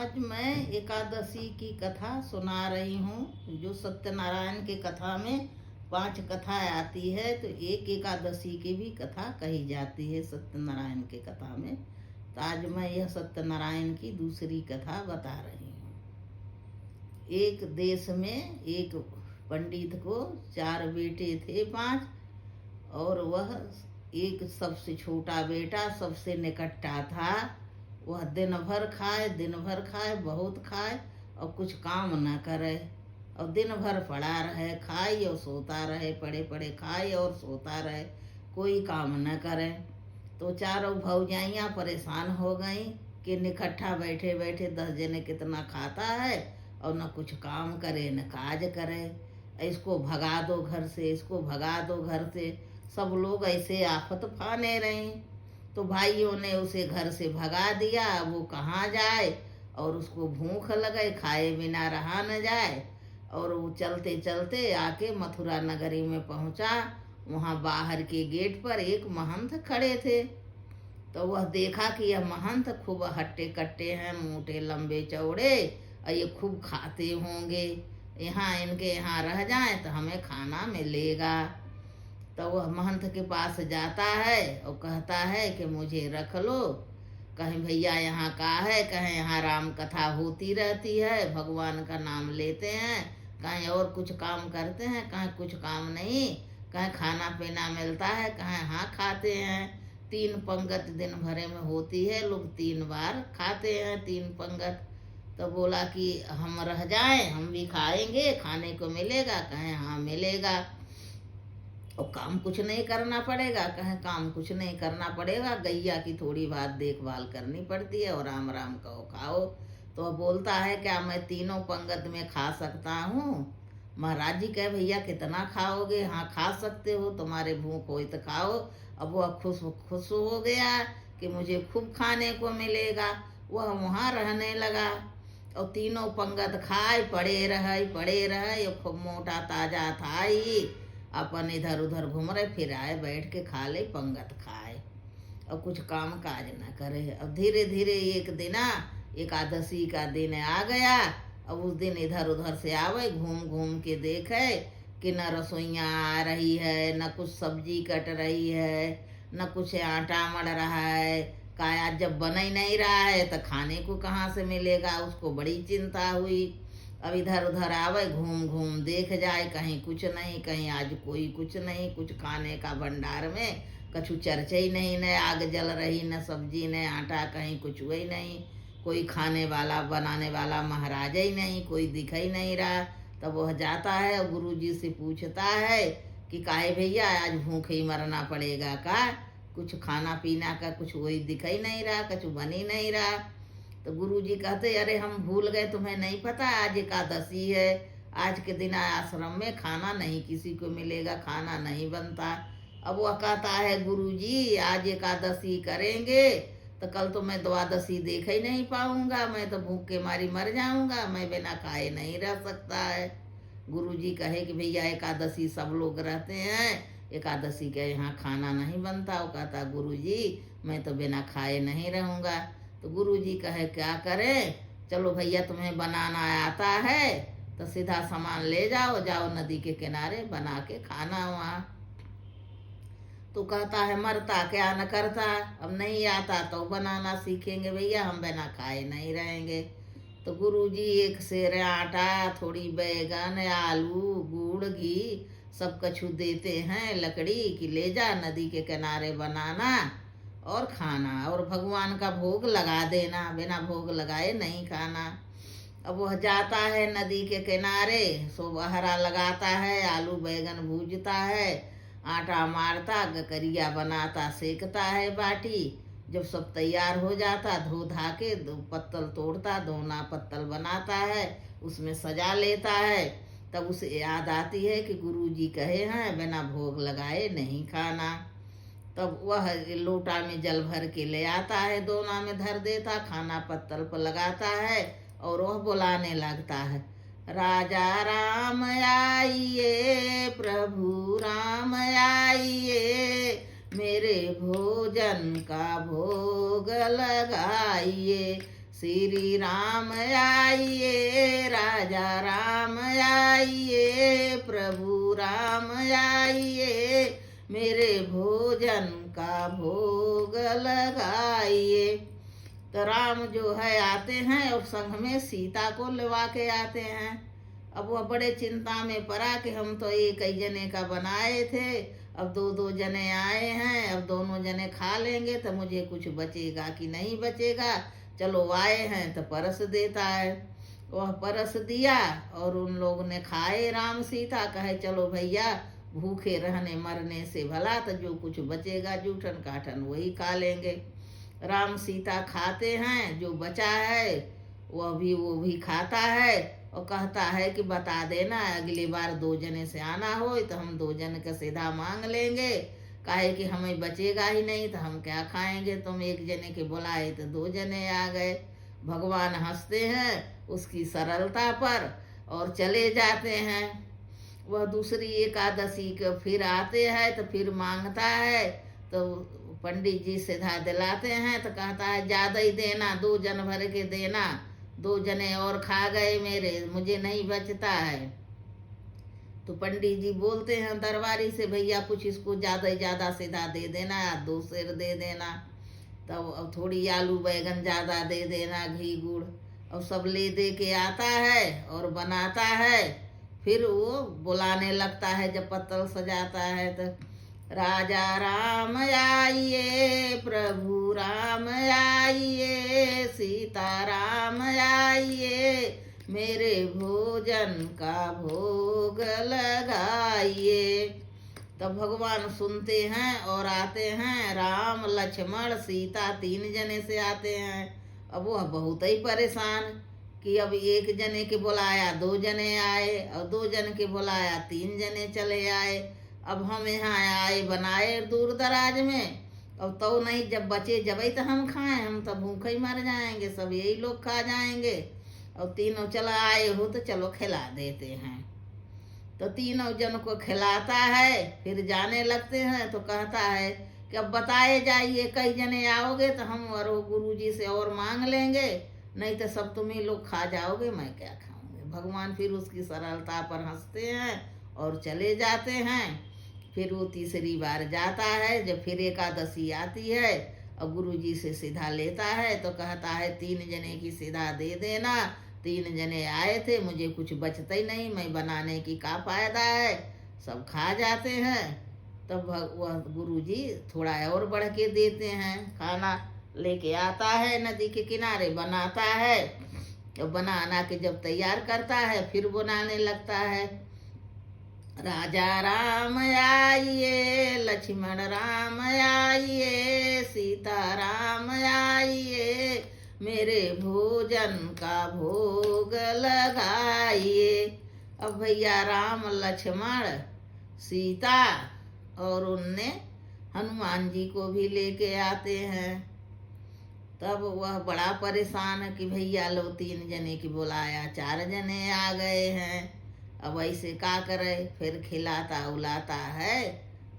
आज मैं एकादशी की कथा सुना रही हूँ। जो सत्यनारायण के कथा में 5 कथाएं आती है, तो एक एकादशी की भी कथा कही जाती है सत्यनारायण के कथा में। तो आज मैं यह सत्यनारायण की दूसरी कथा बता रही हूँ। एक देश में एक पंडित को 4 बेटे थे, 5, और वह एक सबसे छोटा बेटा सबसे निकट्टा था। वह दिन भर खाए, बहुत खाए और कुछ काम न करे, और दिन भर पड़ा रहे, खाए और सोता रहे, पड़े पड़े खाए और सोता रहे, कोई काम न करे। तो चारों भौजाइयाँ परेशान हो गईं कि निकट्ठा बैठे बैठे 10 जने कितना खाता है और न कुछ काम करे न काज करे। इसको भगा दो घर से, इसको भगा दो घर से। सब लोग ऐसे आफत फाने रहे। तो भाइयों ने उसे घर से भगा दिया। वो कहाँ जाए, और उसको भूख लगे, खाए बिना रहा न जाए। और वो चलते चलते आके मथुरा नगरी में पहुंचा। वहाँ बाहर के गेट पर एक महंत खड़े थे। तो वह देखा कि यह महंत खूब हट्टे कट्टे हैं, मोटे लंबे चौड़े, और ये खूब खाते होंगे। यहाँ इनके यहाँ रह जाए तो हमें खाना मिलेगा। तो वह महंत के पास जाता है और कहता है कि मुझे रख लो। कहीं भैया यहाँ का है, कहीं यहाँ राम कथा होती रहती है, भगवान का नाम लेते हैं, कहीं और कुछ काम करते हैं, कहीं कुछ काम नहीं, कहीं खाना पीना मिलता है, कहीं हाँ खाते हैं। 3 पंगत दिन भरे में होती है, लोग 3 बार खाते हैं, 3 पंगत। तो बोला कि हम रह जाएं, हम भी खाएंगे, खाने को मिलेगा, कहीं हाँ मिलेगा, और काम कुछ नहीं करना पड़ेगा, कहें काम कुछ नहीं करना पड़ेगा, गैया की थोड़ी बहुत देखभाल करनी पड़ती है और राम राम कहो खाओ। तो बोलता है क्या मैं 3 पंगत में खा सकता हूँ? महाराज जी कहे भैया कितना खाओगे? हाँ खा सकते हो, तुम्हारे भूख हो तो खाओ। अब वह खुश खुश हो गया कि मुझे खूब खाने को मिलेगा। वह वहाँ रहने लगा और 3 पंगत खाए पड़े रहे। खूब मोटा ताजा था ही, अपन इधर उधर घूम रहे, फिर आए, बैठ के खा ले, पंगत खाए और कुछ काम काज न करे। अब धीरे धीरे एक दिन एकादशी का दिन आ गया। अब उस दिन इधर उधर से आवे, घूम घूम के देखे कि न रसोइयाँ आ रही है, न कुछ सब्जी कट रही है, न कुछ आटा मड़ रहा है। काया जब बन ही नहीं रहा है तो खाने को कहाँ से मिलेगा? उसको बड़ी चिंता हुई। अब इधर उधर आवे, घूम घूम देख जाए, कहीं कुछ नहीं, कहीं आज कोई कुछ नहीं, कुछ खाने का भंडार में कछु चर्चा ही नहीं, न आग जल रही, न सब्जी, न आटा, कहीं कुछ वही नहीं, कोई खाने वाला बनाने वाला महाराज ही नहीं, कोई दिख ही नहीं रहा। तब वह जाता है और गुरुजी से पूछता है कि काहे भैया आज भूखे ही मरना पड़ेगा का? कुछ खाना पीना का कुछ वही दिख ही नहीं रहा, कुछ बन ही नहीं रहा। तो गुरुजी कहते अरे हम भूल गए, तुम्हें नहीं पता आज एकादशी है, आज के दिन आश्रम में खाना नहीं किसी को मिलेगा, खाना नहीं बनता। अब वह कहता है गुरुजी आज एकादशी करेंगे तो कल तो मैं द्वादशी देख ही नहीं पाऊंगा, मैं तो भूख के मारी मर जाऊंगा, मैं बिना खाए नहीं रह सकता है। गुरुजी कहे कि भैया एकादशी सब लोग रहते हैं, एकादशी के यहाँ खाना नहीं बनता। वो कहता गुरुजी मैं तो बिना खाए नहीं रहूँगा। तो गुरुजी कहे क्या करें? चलो भैया तुम्हें बनाना आता है तो सीधा सामान ले जाओ, जाओ नदी के किनारे बना के खाना वहाँ। तो कहता है मरता क्या न करता, अब नहीं आता तो बनाना सीखेंगे भैया, हम बिना खाए नहीं रहेंगे। तो गुरुजी एक सेर आटा, थोड़ी बैगन, आलू, गुड़, घी सब कछु देते हैं लकड़ी कि ले जा नदी के किनारे बनाना और खाना, और भगवान का भोग लगा देना, बिना भोग लगाए नहीं खाना। अब वह जाता है नदी के किनारे, सो हरा लगाता है, आलू बैगन भूजता है, आटा मारता, गकरिया बनाता, सेकता है बाटी। जब सब तैयार हो जाता धो धा के 2 पत्तल तोड़ता, 2 ना पत्तल बनाता है, उसमें सजा लेता है। तब उसे याद आती है कि गुरुजी कहे हैं बिना भोग लगाए नहीं खाना। तब वह लोटा में जल भर के ले आता है, दोना में धर देता, खाना पत्तल पर लगाता है और वह बुलाने लगता है राजा राम आइए, प्रभु राम आइए, मेरे भोजन का भोग लगाइए, श्री राम आइए, राजा राम आइए, प्रभु राम आइए, मेरे भोजन का भोग लगाइए। तो राम जो है आते हैं और संग में सीता को लवा के आते हैं। अब वह बड़े चिंता में पड़ा कि हम तो एक ही जने का बनाए थे, अब दो दो जने आए हैं, अब दोनों जने खा लेंगे तो मुझे कुछ बचेगा कि नहीं बचेगा। चलो आए हैं तो परस देता है। वह परस दिया और उन लोगों ने खाए। राम सीता कहे चलो भैया, भूखे रहने मरने से भला तो जो कुछ बचेगा जूठन काठन वही खा लेंगे। राम सीता खाते हैं, जो बचा है वो भी खाता है और कहता है कि बता देना अगली बार दो जने से आना हो तो हम दो जन का सीधा मांग लेंगे, काहे कि हमें बचेगा ही नहीं तो हम क्या खाएंगे। तुम एक जने के बुलाए तो दो जने आ गए। भगवान हंसते हैं उसकी सरलता पर और चले जाते हैं। वह दूसरी एकादशी के फिर आते हैं तो फिर मांगता है, तो पंडित जी सीधा दिलाते हैं तो कहता है ज्यादा ही देना, दो जन भर के देना, दो जने और खा गए मेरे, मुझे नहीं बचता है। तो पंडित जी बोलते हैं दरबारी से, भैया कुछ इसको ज्यादा ही ज्यादा सीधा दे देना, 2 सेर दे देना, तब अब थोड़ी आलू बैगन ज्यादा दे देना, घी गुड़, और सब ले दे के आता है और बनाता है। फिर वो बुलाने लगता है, जब पत्तल सजाता है तो राजा राम आइए, प्रभु राम आइए, सीता राम आइए, मेरे भोजन का भोग लगाइए। तब भगवान सुनते हैं और आते हैं। राम लक्ष्मण सीता 3 जने से आते हैं। अब वह बहुत ही परेशान कि अब एक जने के बुलाया 2 जने आए और 2 जन के बुलाया 3 जने चले आए। अब हम यहाँ आए बनाए दूर दराज में, अब तो नहीं, जब बचे जब ही तो हम खाएं, हम तो भूखे ही मर जाएंगे, सब यही लोग खा जाएंगे। और तीनों चला आए हो तो चलो खिला देते हैं। तो तीनों जन को खिलाता है, फिर जाने लगते हैं। तो कहता है कि अब बताए जाइए कई जने आओगे तो हम और गुरु जी से और मांग लेंगे, नहीं तो सब तुम ही लोग खा जाओगे, मैं क्या खाऊंगे। भगवान फिर उसकी सरलता पर हंसते हैं और चले जाते हैं। फिर वो तीसरी बार जाता है, जब फिर एकादशी आती है और गुरु जी से सीधा लेता है तो कहता है 3 जने की सीधा दे देना, 3 जने आए थे, मुझे कुछ बचता ही नहीं, मैं बनाने की क्या फायदा है, सब खा जाते हैं। तब वह गुरु जी थोड़ा और बढ़ के देते हैं। खाना लेके आता है, नदी के किनारे बनाता है, और बना के जब तैयार करता है फिर बनाने लगता है। राजा राम आइए, लक्ष्मण राम आइए, सीता राम आइए, मेरे भोजन का भोग लगाइए। अब भैया राम लक्ष्मण सीता और उनने हनुमान जी को भी लेके आते हैं। तब वह बड़ा परेशान है कि भैया लो 3 जने की बुलाया, 4 जने आ गए हैं, अब ऐसे क्या करे। फिर खिलाता उलाता है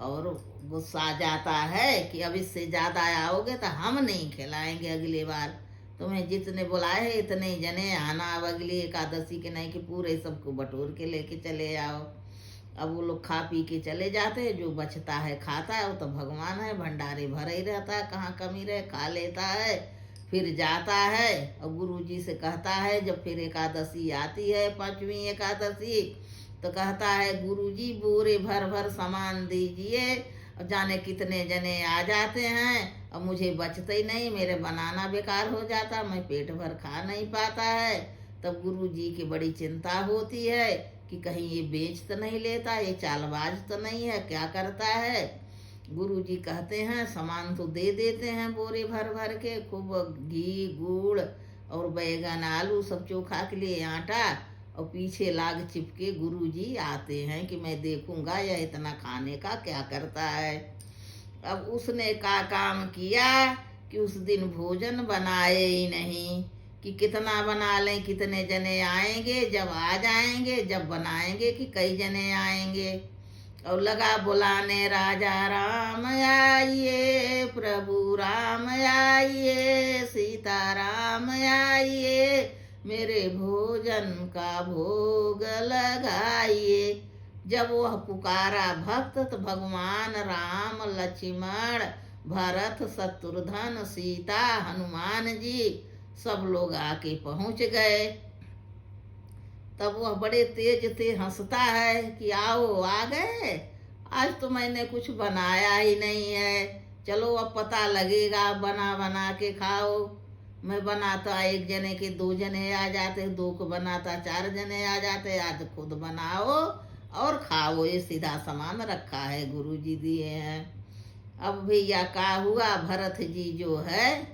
और गुस्सा जाता है कि अब इससे ज़्यादा आओगे तो हम नहीं खिलाएंगे, अगली बार तुम्हें जितने बुलाए हैं इतने ही जने आना, अब अगली एकादशी के नहीं कि पूरे सबको बटोर के लेके चले आओ। अब वो लोग खा पी के चले जाते हैं, जो बचता है खाता है, वो तो भगवान है, भंडारे भरे ही रहता है, कहाँ कमी रहे, खा लेता है। फिर जाता है और गुरु जी से कहता है, जब फिर एकादशी आती है 5वीं एकादशी, तो कहता है गुरु जी बोरे भर भर सामान दीजिए, और जाने कितने जने आ जाते हैं और मुझे बचता ही नहीं, मेरे बनाना बेकार हो जाता, मैं पेट भर खा नहीं पाता है। तब गुरु जी की बड़ी चिंता होती है कि कहीं ये बेच तो नहीं लेता, ये चालबाज तो नहीं है, क्या करता है। गुरु जी कहते हैं सामान तो दे देते हैं बोरे भर भर के, खूब घी गुड़ और बैगन आलू सब चोखा के लिए आटा, और पीछे लाग चिपके गुरु जी आते हैं कि मैं देखूंगा यह इतना खाने का क्या करता है। अब उसने का काम किया कि उस दिन भोजन बनाए ही नहीं, कि कितना बना लें, कितने जने आएंगे, जब आ जाएंगे, जब बनाएंगे कि कई जने आएंगे। और लगा बुलाने राजा राम आइए, प्रभु राम आइए, सीता राम आइए, मेरे भोजन का भोग लगाइए। जब वह पुकारा भक्त तो भगवान राम, लक्ष्मण, भरत, शत्रुघ्न, सीता, हनुमान जी सब लोग आके पहुंच गए। तब वह बड़े तेज से हंसता है कि आओ, आ गए, आज तो मैंने कुछ बनाया ही नहीं है, चलो अब पता लगेगा, बना बना के खाओ। मैं बनाता एक जने के 2 जने आ जाते, 2 को बनाता 4 जने आ जाते, आज खुद बनाओ और खाओ, ये सीधा सामान रखा है, गुरु जी दिए हैं। अब भैया क्या हुआ, भरत जी जो है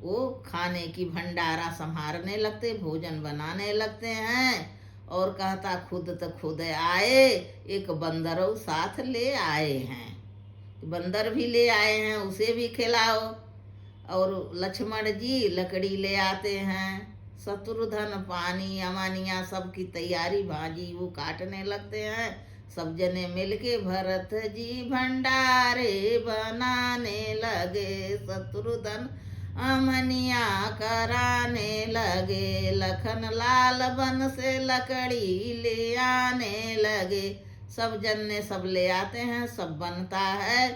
वो खाने की भंडारा संभालने लगते, भोजन बनाने लगते हैं। और कहता खुद तो खुद आए, एक बंदर साथ ले आए हैं, बंदर भी ले आए हैं, उसे भी खिलाओ। और लक्ष्मण जी लकड़ी ले आते हैं, शत्रुघ्न पानी अमानिया सब की तैयारी, भाजी वो काटने लगते हैं। सब जने मिलके भरत जी भंडारे बनाने लगे, शत्रुघ्न अमनिया कराने लगे, लखन लाल बन से लकड़ी ले आने लगे। सब जन सब ले आते हैं, सब बनता है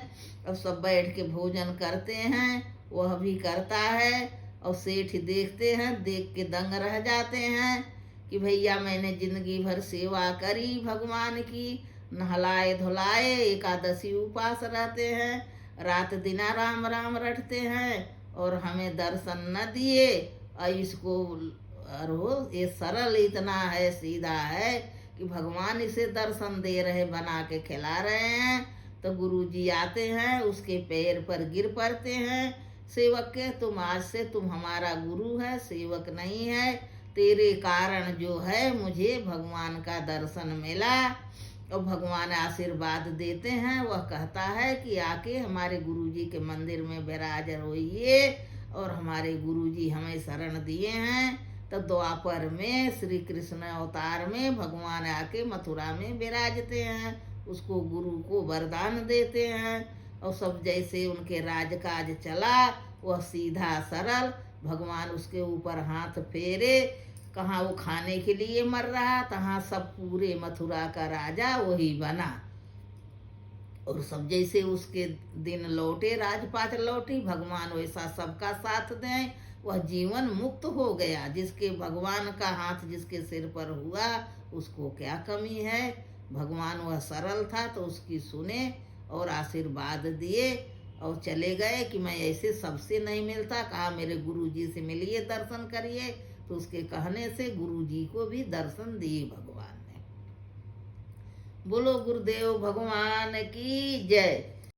और सब बैठ के भोजन करते हैं, वह भी करता है। और सेठ देखते हैं, देख के दंग रह जाते हैं कि भैया मैंने जिंदगी भर सेवा करी भगवान की, नहलाए धुलाए, एकादशी उपास रहते हैं, रात दिना राम राम रटते हैं, और हमें दर्शन न दिए। और इसको ये सरल इतना है, सीधा है कि भगवान इसे दर्शन दे रहे, बना के खिला रहे हैं। तो गुरु जी आते हैं, उसके पैर पर गिर पड़ते हैं, सेवक के तुम आज से तुम हमारा गुरु है, सेवक नहीं है, तेरे कारण जो है मुझे भगवान का दर्शन मिला। और भगवान आशीर्वाद देते हैं, वह कहता है कि आके हमारे गुरुजी के मंदिर में विराज होइए, और हमारे गुरुजी हमें शरण दिए हैं। तो द्वापर में श्री कृष्ण अवतार में भगवान आके मथुरा में विराजते हैं, उसको गुरु को वरदान देते हैं। और सब जैसे उनके राजकाज चला, वह सीधा सरल, भगवान उसके ऊपर हाथ फेरे, कहाँ वो खाने के लिए मर रहा, तहाँ सब पूरे मथुरा का राजा वही बना। और सब जैसे उसके दिन लौटे, राजपाट लौटी, भगवान वैसा सबका साथ दें, वह जीवन मुक्त हो गया। जिसके भगवान का हाथ जिसके सिर पर हुआ, उसको क्या कमी है। भगवान वह सरल था तो उसकी सुने और आशीर्वाद दिए और चले गए कि मैं ऐसे सबसे नहीं मिलता, कहा मेरे गुरु जी से मिलिए, दर्शन करिए। तो उसके कहने से गुरु जी को भी दर्शन दिए भगवान ने। बोलो गुरुदेव भगवान की जय।